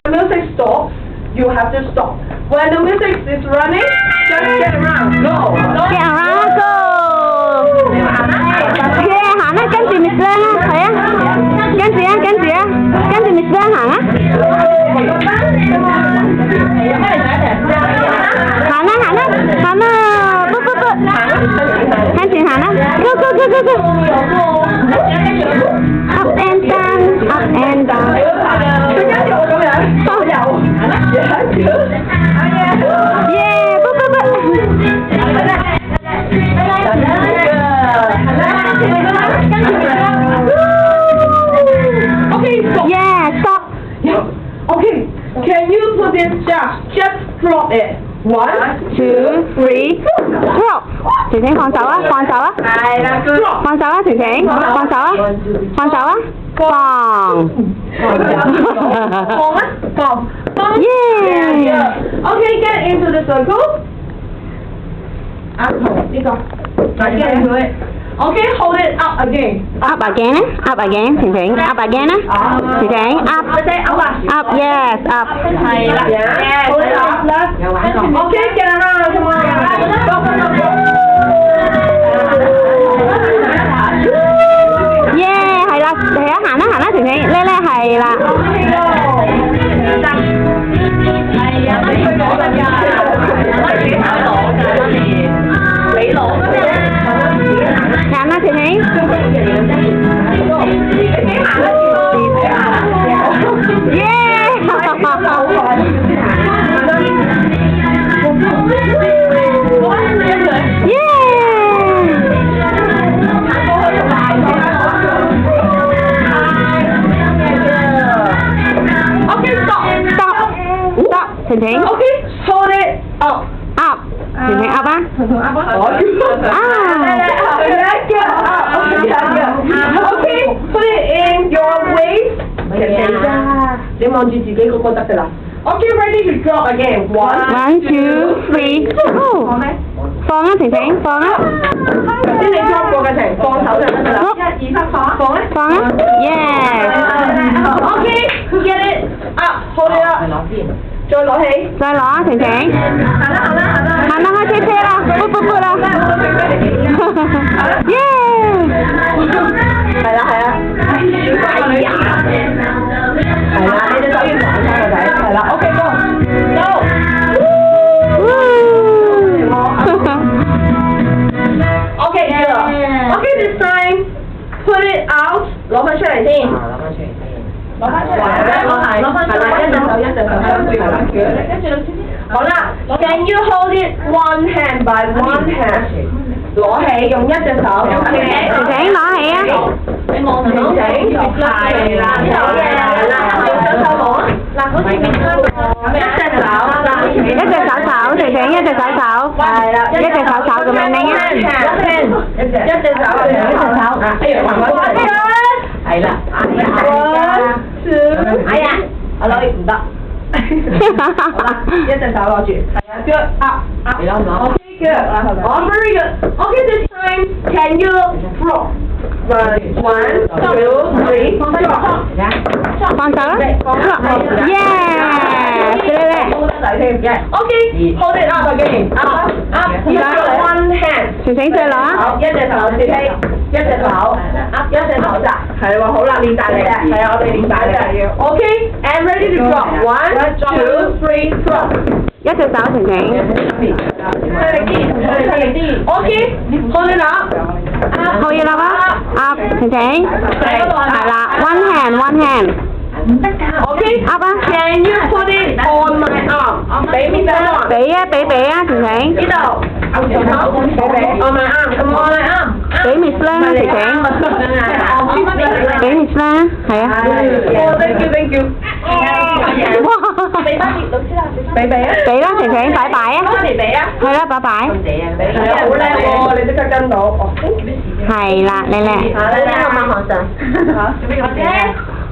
The music stops, you have to stop. When the music is running, just get around. Go. Get around, go. Yeah, hành á,跟住 Miss Lan á,係啊，跟住Miss Lan行啊，行啊，不，向前行啊 ，go go， up and down， yeah， 不，yeah， stop， Okay, can you put this just drop it. 1, 2, 3, drop， 晴晴放手啊，放手啊，晴晴放手啊，放，yeah， Okay, get into the circle. 呢個 get into it. Okay, hold it up again. up again， 晴晴 up again 啊，晴晴 up yes up， 係啦 hold it up 啦 Okay, get around, come on. yeah 係啦，行啦，晴晴，叻係啦，行啦，晴晴。晴晴 Okay, hold it up. 晴晴 up 啊，Okay, put it in your waist. 你望住自己嗰個得㗎啦。Okay, ready to drop again. 1 2 3 go， 放啊，晴晴放啊，頭先你 drop 過嘅情，放手就得㗎啦。1、2、3，放啊。yes， Okay, get it up, hold it up. 再攞起。再攞啊，晴晴，行啦，開車啦，噗啦，yeah， 係啦，你隻手要還返個仔，係啦，OK go。Okay, good. Okay, this time, put it out. 攞返出嚟先。攞返出嚟，一隻手，係啦，好啦 ，Can you hold it one hand by one hand？ 攞起，用一隻手。晴晴攞起啊，你望住晴晴，係啦，用手攞。嗱，好似面霜咁樣，一隻手，晴晴一隻手，係啦，一隻手咁樣拎啊，一隻手，哎呀，還返出嚟。係啦，哎呀，我攞唔得，好啦，一隻手攞住，係啊 ，good up， okay good， very good， okay this time can you drop？ 1 2 3 drop， 放手啦 ，yes， Okay, hold it up again, up, one hand， 晴晴再攞啊，一隻手接起，一隻手扎，係喎，好啦，練大力嘅，係啊，我哋練大力嘅要。Okay, and ready to drop. 1 2 3 drop. 一隻手晴晴，Okay, hold it up. 好嘢啦，up 晴晴，係啦，one hand。Okay, up 啊 can you put it on my arm？ 俾邊個？俾啊，晴晴，呢度。On my arm, come on my arm。俾 Miss 啦，晴晴，俾 Miss 啦，係啊。Thank you。哇！俾翻老師啦，俾啦，晴晴，拜拜啊！俾啊！係啦，拜拜。係啊，好叻喎！你即刻跟到。係啦，靚靚。好啦，學上。好，做咩咁